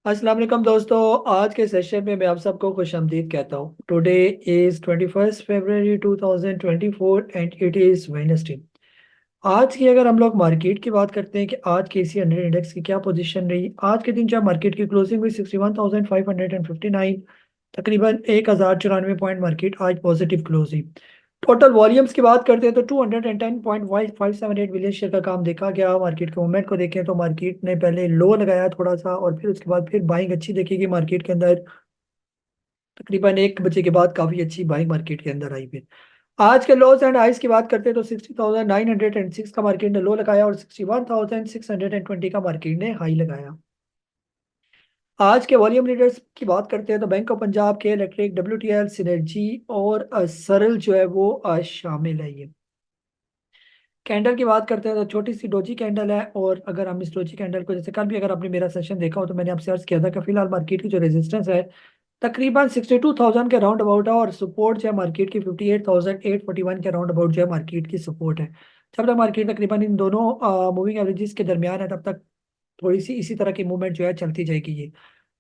अस्सलाम वालेकुम दोस्तों। आज के सेशन में मैं आप सबको खुशामदीद कहता हूँ। Today is 21 February 2024 and it is Wednesday. आज की अगर हम लोग मार्केट की बात करते हैं कि आज के इसी 100 इंडेक्स की क्या पोजीशन रही। आज के दिन जब मार्केट की क्लोजिंग हुई 61,559, तकरीबन 1,094 पॉइंट मार्केट आज पॉजिटिव क्लोज हुई। टोटल वॉल्यूम्स की बात करते हैं तो 210.578 बिलियन शेयर का काम देखा गया। मार्केट के मूवमेंट को देखें तो मार्केट ने पहले लो लगाया थोड़ा सा और फिर उसके बाद फिर बाइंग अच्छी देखी मार्केट के अंदर। तकरीबन 1 बजे के बाद काफी अच्छी बाइंग मार्केट के अंदर आई। फिर आज के लोज एंड हाइस की बात करते हैं तो 60,906 का मार्केट ने लो लगाया और 61,620 का मार्केट ने हाई लगाया। आज के वॉल्यूम लीडर्स की बात करते हैं तो बैंक ऑफ पंजाब के इलेक्ट्रिक WTL सिनर्जी और सरल जो है वो शामिल है। ये कैंडल की बात करते हैं तो छोटी सी डोजी कैंडल है। और अगर हम इस डोजी कैंडल को, जैसे कल भी अगर आपने मेरा सेशन देखा हो तो मैंने आपसे अर्ज किया था कि फिलहाल मार्केट की जो रेजिस्टेंस है तकरीबन 62,000 के राउंड अबाउट है और सपोर्ट जो है मार्केट की 58,841 के राउंड अबाउट जो है मार्केट की सपोर्ट है। जब तक मार्केट तकरीबन इन दोनों मूविंग एवरेजेस के दरमियान है तब तक थोड़ी सी इसी तरह की मूवमेंट जो है चलती जाएगी ये।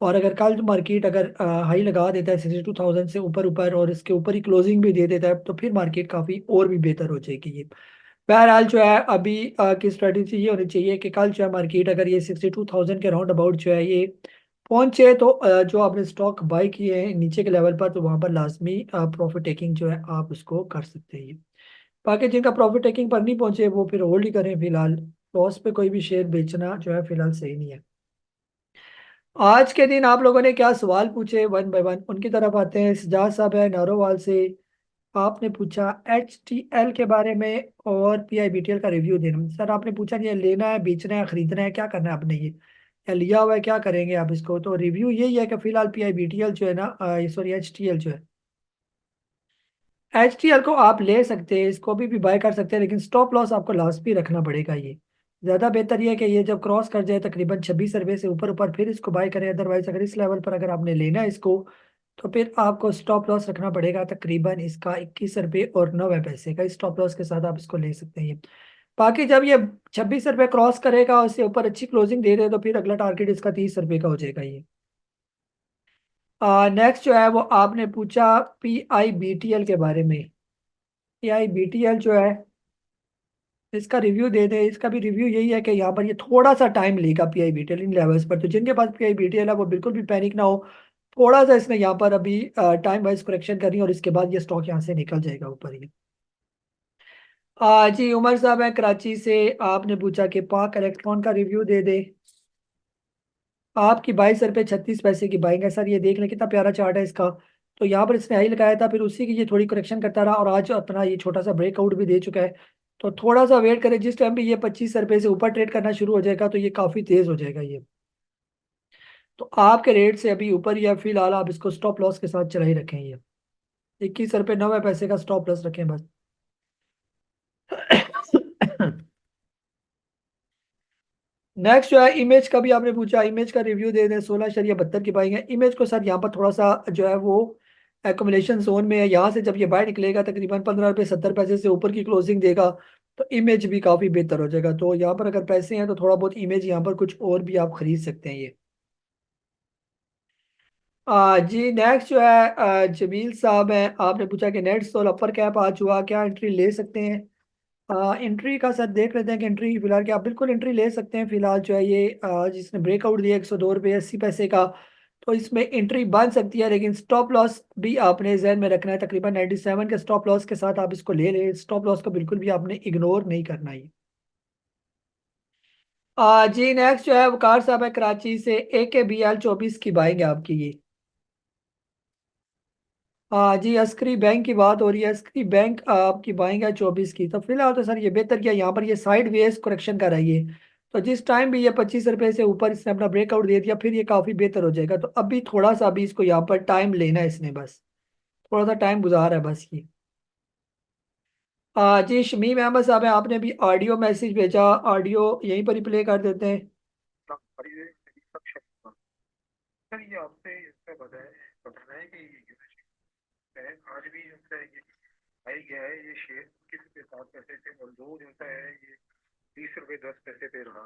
और अगर कल मार्केट अगर हाई लगा देता है 62,000 से ऊपर ऊपर और इसके ऊपर ही क्लोजिंग भी दे देता है तो फिर मार्केट काफ़ी और भी बेहतर हो जाएगी ये। बहरहाल जो है अभी की स्ट्रेटेजी ये होनी चाहिए कि कल जो है मार्केट अगर ये 62,000 के राउंड अबाउट जो है ये पहुंचे तो जो आपने स्टॉक बाय किए हैं नीचे के लेवल पर तो वहां पर लाजमी प्रॉफिट टेकिंग जो है आप उसको कर सकते हैं ये। बाकी जिनका प्रॉफिट टेकिंग पर नहीं पहुंचे वो फिर होल्ड ही करें फिलहाल। लॉस पे कोई भी शेयर बेचना जो है फिलहाल सही नहीं है। आज के दिन आप लोगों ने क्या सवाल पूछे वन बाय वन उनकी तरफ आते हैं। सजाद साहब है नारोवाल से। आपने पूछा HTL के बारे में और PIBTL का रिव्यू देना। सर आपने पूछा ये लेना है बेचना है खरीदना है क्या करना है आपने ये, या लिया हुआ है क्या करेंगे आप इसको। तो रिव्यू यही है कि फिलहाल PIBTL जो है ना, सॉरी HTL जो है, HTL को आप ले सकते हैं, इसको भी बाय कर सकते हैं लेकिन स्टॉप लॉस आपको लास्ट भी रखना पड़ेगा ये। ज़्यादा बेहतर ये है कि ये जब क्रॉस कर जाए तकरीबन 26 रुपये से ऊपर ऊपर फिर इसको बाय करें। अदरवाइज अगर इस लेवल पर अगर आपने लेना है इसको तो फिर आपको स्टॉप लॉस रखना पड़ेगा तकरीबन इसका 21 रुपये और 90 पैसे का स्टॉप लॉस के साथ आप इसको ले सकते हैं ये। बाकी जब ये 26 रुपये क्रॉस करेगा उससे ऊपर अच्छी क्लोजिंग दे दे तो फिर अगला टारगेट इसका 30 रुपये का हो जाएगा ये। नेक्स्ट जो है वो आपने पूछा PIBTL के बारे में। PIBTL जो है इसका रिव्यू दे दे। इसका भी रिव्यू यही है कि यहाँ पर ये थोड़ा सा टाइम लेगा PIBTL इन लेवल्स पर। तो जिनके पास PIBTL है वो बिल्कुल भी पैनिक ना हो। थोड़ा सा इसने यहाँ पर अभी टाइम वाइज करेक्शन करनी है और इसके बाद ये स्टॉक यहाँ से निकल जाएगा ऊपर ही। जी उमर साहब है कराची से। आपने पूछा कि पाक इलेक्ट्रॉन का रिव्यू दे दे। आपकी 22 रुपये 36 पैसे की बाइंग है सर। ये देख लें कितना प्यारा चार्ट है इसका। तो यहाँ पर इसने हाई लगाया था फिर उसी की ये थोड़ी करेक्शन करता रहा और आज अपना ये छोटा सा ब्रेकआउट भी दे चुका है। तो थोड़ा सा वेट करें, जिस टाइम भी ये 25 रुपये से ऊपर ट्रेड करना शुरू हो जाएगा तो ये काफ़ी तेज़ हो जाएगा ये। तो आपके रेट से अभी ऊपर या फिलहाल आप इसको स्टॉप लॉस के साथ चला ही रखें ये। 21 रुपये 90 पैसे का स्टॉप लॉस रखें बस। नेक्स्ट जो है इमेज का भी आपने पूछा। इमेज का रिव्यू दे दें। 16.72 की बाइंग है इमेज को सर। यहाँ पर थोड़ा सा जो है वो एकोमोलेशन जोन में है। यहाँ से जब ये बाय निकलेगा तकरीबन 15 रुपये 70 पैसे से ऊपर की क्लोजिंग देगा तो इमेज भी काफ़ी बेहतर हो जाएगा। तो यहाँ पर अगर पैसे हैं तो थोड़ा बहुत इमेज यहाँ पर कुछ और भी आप खरीद सकते हैं ये। जी नेक्स्ट जो है जमील साहब हैं। आपने पूछा कि नेट सोल अपर कैप आ चुका क्या एंट्री ले सकते हैं। एंट्री का सर देख लेते हैं कि एंट्री फिलहाल क्या आप बिल्कुल एंट्री ले सकते हैं। फिलहाल जो है ये जिसने ब्रेकआउट दिया 102 रुपये 80 पैसे का तो इसमें एंट्री बन सकती है लेकिन स्टॉप लॉस भी आपने जहन में रखना है। तकरीबन 97 के स्टॉप लॉस के साथ आप इसको ले लें। स्टॉप लॉस को बिल्कुल भी आपने इग्नोर नहीं करना है। जी नेक्स्ट जो है वकार साहब है कराची से। AKBL 24 की बाइंग है आपकी ये। जी अस्करी बैंक की बात हो रही है। अस्करी बैंक आपकी बाइंग है 24 की। तो फिलहाल तो सर ये बेहतर किया यहाँ पर ये साइड वेज करेक्शन कर रही है। तो जिस टाइम भी ये 25 रुपये से ऊपर इसने अपना ब्रेकआउट दे दिया फिर ये काफ़ी बेहतर हो जाएगा। तो अभी थोड़ा सा अभी इसको यहाँ पर टाइम लेना है इसने बस। थोड़ा सा टाइम गुजार है बस ये। जी शमीम अहमद साहब है। आपने भी ऑडियो मैसेज भेजा। ऑडियो यहीं पर ही प्ले कर देते हैं। सर ये आपसे इसका बताना है कि है आज भी जैसा है ये आई गया है ये शेयर 21 रुपये 7 पैसे थे और दो जैसा है ये 20 रुपये 10 पैसे पे रहा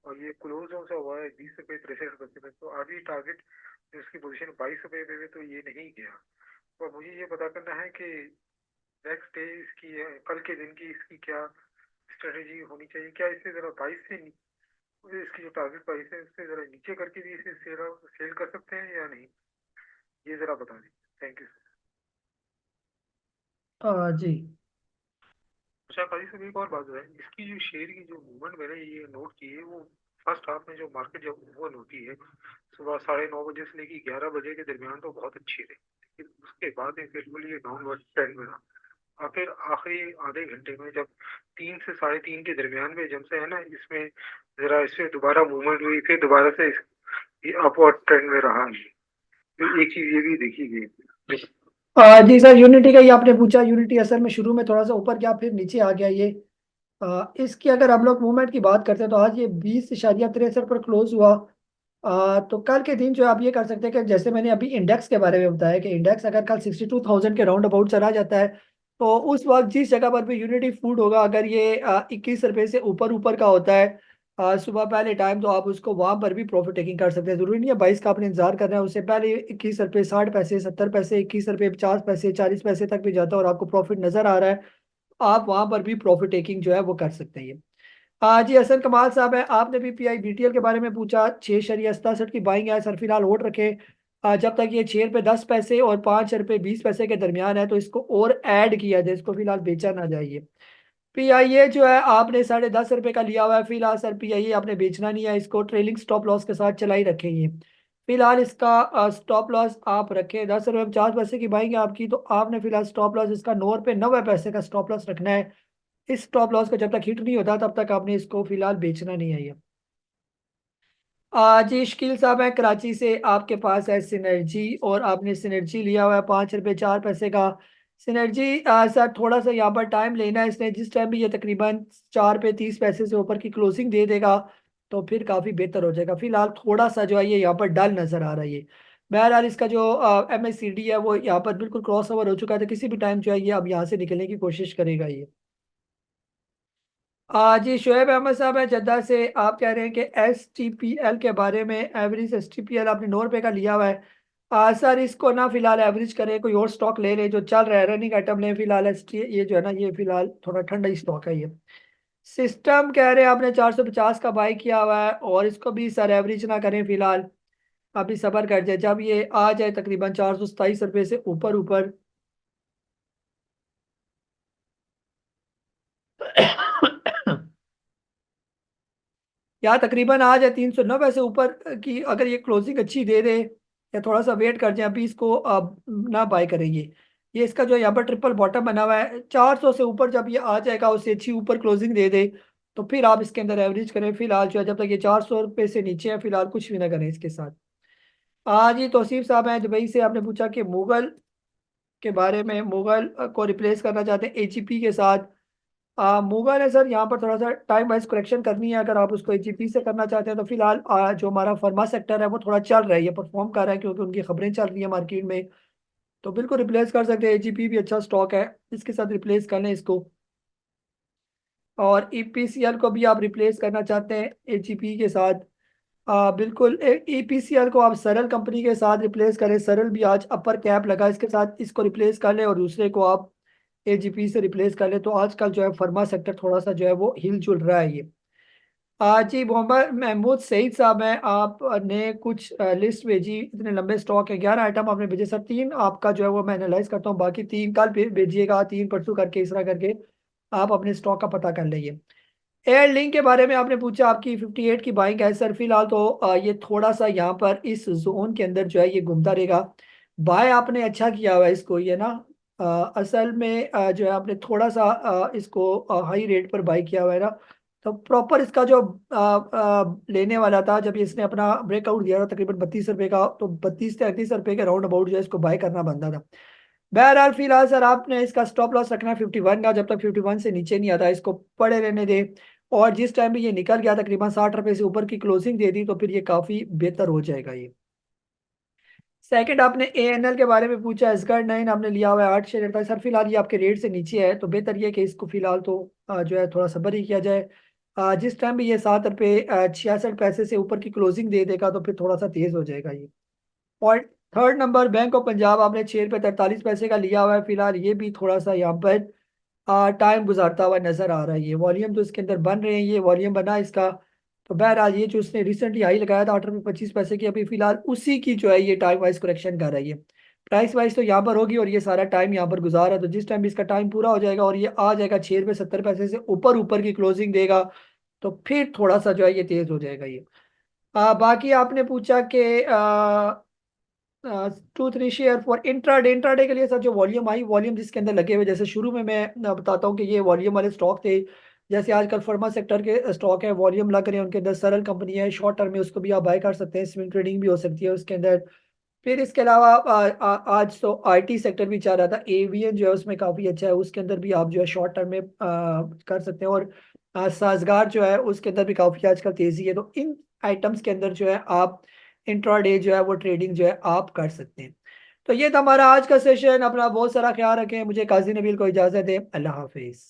और ये क्लोज जो सा हुआ है 20 रुपये 63 पैसे में, तो अभी टारगेट जो इसकी पोजीशन 22 रुपये पे है, तो ये नहीं गया। तो मुझे ये पता करना है कि नेक्स्ट डे इसकी कल के दिन की इसकी क्या स्ट्रेटेजी होनी चाहिए। क्या इससे जरा 22 से इसकी जो टारगेट प्राइस है उससे जरा नीचे करके भी इसे सेल सेल कर सकते हैं या नहीं, ये जरा बता दीजिए। Thank you sir. जी। अच्छा काजी साहब, एक और बात है, इसकी जो शेयर की जो मूवमेंट मैंने ये नोट की है, वो फर्स्ट हाफ में जो मार्केट जब ओपन होती है सुबह 9:30 से लेकर 11 बजे के दरमियान तो बहुत अच्छी रही, लेकिन उसके बाद ये बिल्कुल ये डाउनवर्ड ट्रेंड में रहा। और फिर आखिरी आधे घंटे में जब 3 से 3:30 के दरमियान में जब से है ना इसमें जरा इसमें दोबारा मूवमेंट हुई, फिर दोबारा से ये अपवर्ड ट्रेंड में रहा है। तो एक चीज ये भी देखी गई। जी सर, यूनिटी का ही आपने पूछा। यूनिटी असल में शुरू में थोड़ा सा ऊपर गया, फिर नीचे आ गया ये। इसकी अगर हम लोग मूवमेंट की बात करते हैं तो आज ये 20.63 पर क्लोज हुआ। तो कल के दिन जो है आप ये कर सकते हैं कि जैसे मैंने अभी इंडेक्स के बारे में बताया कि इंडेक्स अगर कल 62,000 के राउंड अबाउट चला जाता है तो उस वक्त जिस जगह पर भी यूनिटी फूड होगा, अगर ये 21 रुपये से ऊपर ऊपर का होता है सुबह पहले टाइम, तो आप उसको वहां पर भी प्रॉफिट टेकिंग कर सकते हैं। जरूरी नहीं है 22 का आपने इंतजार करना है, उससे पहले 21 रुपये 60 पैसे 70 पैसे 21 रुपये 50 पैसे 40 पैसे तक भी जाता है और आपको प्रॉफिट नजर आ रहा है, आप वहां पर भी प्रॉफिट टेकिंग जो है वो कर सकते हैं। जी हसन कमाल साहब है, आपने भी पीआई बीटीएल के बारे में पूछा। 6.67 की बाइंग है सर, फिलहाल होल्ड रखे। जब तक ये 6 रुपये 10 पैसे और 5 रुपये 20 पैसे के दरमियान है तो इसको और ऐड किया जाए, इसको फिलहाल बेचा ना जाइए। पीआईए जो है आपने 10.5 रुपये का लिया हुआ है फिलहाल सर, पीआईए आपने बेचना नहीं है, इसको ट्रेलिंग स्टॉप लॉस के साथ चलाई रखेंगे। फिलहाल इसका स्टॉप लॉस आप रखें 10 रुपये 50 पैसे की बाइंग है आपकी, तो आपने फिलहाल स्टॉप लॉस इसका 9 रुपये 90 पैसे का स्टॉप लॉस रखना है। इस स्टॉप लॉस को जब तक हिट नहीं होता तब तक आपने इसको फिलहाल बेचना नहीं है ये। जी शकील साहब है कराची से, आपके पास है सिनर्जी और आपने सिनर्जी लिया हुआ है 5 रुपये 4 पैसे का। सिनर्जी सर थोड़ा सा यहाँ पर टाइम लेना है इसने, जिस टाइम भी ये तकरीबन 4 रुपये 30 पैसे से ऊपर की क्लोजिंग दे देगा तो फिर काफ़ी बेहतर हो जाएगा। फिलहाल थोड़ा सा जो है ये यहाँ पर डल नज़र आ रहा है ये। बहरहाल इसका जो MACD है वो यहाँ पर बिल्कुल क्रॉस ओवर हो चुका है, तो किसी भी टाइम जो है ये अब यहाँ से निकलने की कोशिश करेगा ये। जी शोएब अहमद साहब है जद्दा से, आप कह रहे हैं कि STPL के बारे में। एवरेज STPL आपने 9 रुपये का लिया हुआ है। सर इसको ना फिलहाल एवरेज करें, कोई और स्टॉक ले लें जो चल रहा है, रनिंग आइटम लें फिलहाल। ये जो है ना ये फिलहाल थोड़ा ठंडा ही स्टॉक है ये। सिस्टम कह रहे हैं आपने 450 का बाई किया हुआ है और इसको भी सर एवरेज ना करें फिलहाल, अभी सबर कर जाए, जब ये आ जाए तकरीबन 427 रुपये से ऊपर ऊपर या तकरीबन आ जाए 390 से ऊपर की, अगर ये क्लोजिंग अच्छी दे दे या थोड़ा सा वेट कर जाए, अभी इसको अब ना बाय करेंगे। ये इसका जो यहाँ पर ट्रिपल बॉटम बना हुआ है 400 से ऊपर जब ये आ जाएगा, उससे अच्छी ऊपर क्लोजिंग दे दे तो फिर आप इसके अंदर एवरेज करें। फिलहाल जो है जब तक ये 400 रुपये से नीचे है फिलहाल कुछ भी ना करें इसके साथ। आज ये तौसीफ साहब हैं दुबई से, आपने पूछा कि मुगल के बारे में। मुगल को रिप्लेस करना चाहते हैं AGP के साथ। मुगल है सर, यहाँ पर थोड़ा सा टाइम वाइज करेक्शन करनी है, अगर आप उसको AGP से करना चाहते हैं तो फिलहाल जो हमारा फर्मा सेक्टर है वो थोड़ा चल रहा है, ये परफॉर्म कर रहा है क्योंकि उनकी खबरें चल रही है मार्केट में, तो बिल्कुल रिप्लेस कर सकते हैं। AGP भी अच्छा स्टॉक है, इसके साथ रिप्लेस कर लें इसको। और EPCL को भी आप रिप्लेस करना चाहते हैं AGP के साथ, बिल्कुल EPCL को आप सरल कंपनी के साथ रिप्लेस करें। सरल भी आज अपर कैप लगा, इसके साथ इसको रिप्लेस कर लें और दूसरे को आप AGP से रिप्लेस कर ले, तो आजकल जो है फार्मा सेक्टर थोड़ा सा जो है वो हिल जुल रहा है ये। जी मोहम्मद महमूद सईद साहब हैं, आपने कुछ लिस्ट भेजी, इतने लंबे स्टॉक है, 11 आइटम आपने भेजे सर। 3 आपका जो है वो मैं एनालाइज करता हूँ, बाकी 3 कल भेजिएगा, 3 परसों करके इस तरह करके आप अपने स्टॉक का पता कर लीजिए। एयर लिंक के बारे में आपने पूछा, आपकी 58 की बाइंग है सर। फिलहाल तो ये थोड़ा सा यहाँ पर इस जोन के अंदर जो है ये घूमता रहेगा। बाय आपने अच्छा किया हुआ है इसको, ये ना असल में जो है आपने थोड़ा सा इसको हाई रेट पर बाय किया हुआ है ना, तो प्रॉपर इसका जो लेने वाला था जब इसने अपना ब्रेकआउट दिया था तकरीबन 32 रुपये का, तो 32 से 38 रुपये के राउंड अबाउट जो है इसको बाय करना बनता था। बहरहाल फिलहाल सर आपने इसका स्टॉप लॉस रखना है 51 का, जब तक 51 से नीचे नहीं आता इसको पड़े रहने दे। और जिस टाइम भी ये निकल गया तकरीबन 60 रुपये से ऊपर की क्लोजिंग दे दी तो फिर ये काफी बेहतर हो जाएगा ये। सेकंड आपने ANL के बारे में पूछा, एसगर्ड 9 आपने लिया हुआ है 8 शेयर का सर। फिलहाल ये आपके रेट से नीचे है तो बेहतर ये है कि इसको फिलहाल तो जो है थोड़ा सब्र ही किया जाए। जिस टाइम भी ये 7 रुपये 66 पैसे से ऊपर की क्लोजिंग दे देगा तो फिर थोड़ा सा तेज हो जाएगा ये। और third number bank of Punjab, आपने 6 रुपये 43 पैसे का लिया हुआ है फिलहाल, ये भी थोड़ा सा यहाँ पर टाइम गुजारता हुआ नजर आ रहा है। ये वॉल्यूम तो इसके अंदर बन रहे हैं, ये वॉल्यूम बना इसका। तो बहरहाल ये जो उसने रिसेंटली हाई लगाया था 8 रुपये 25 पैसे की, अभी फिलहाल उसी की जो है ये टाइम वाइज करेक्शन कर रही है। प्राइस वाइज तो यहाँ पर होगी और ये सारा टाइम यहाँ पर गुजार है, तो जिस टाइम इसका टाइम पूरा हो जाएगा और ये आ जाएगा 6 रुपये 70 पैसे से ऊपर ऊपर की क्लोजिंग देगा, तो फिर थोड़ा सा जो है ये तेज हो जाएगा ये। बाकी आपने पूछा कि 2 3 शेयर फॉर इंट्राडे। इंट्राडे के लिए सर जो वॉल्यूम आई, वॉल्यूम जिसके अंदर लगे हुए, जैसे शुरू में मैं बताता हूँ कि ये वॉल्यूम वाले स्टॉक थे। जैसे आजकल फार्मा सेक्टर के स्टॉक है, वॉल्यूम लग रहे हैं उनके अंदर, सरल कंपनी है, शॉर्ट टर्म में उसको भी आप बाय कर सकते हैं, स्विंग ट्रेडिंग भी हो सकती है उसके अंदर। फिर इसके अलावा आज तो आईटी सेक्टर भी चाह रहा था, एवीएन जो है उसमें काफ़ी अच्छा है, उसके अंदर भी आप जो है शॉर्ट टर्म में कर सकते हैं। और साजगार जो है उसके अंदर भी काफ़ी आजकल तेज़ी है, तो इन आइटम्स के अंदर जो है आप इंट्राडे जो है वो ट्रेडिंग जो है आप कर सकते हैं। तो ये था हमारा आज का सेशन। अपना बहुत सारा ख्याल रखें, मुझे काजी नबील को इजाज़त दें, अल्लाह हाफिज़।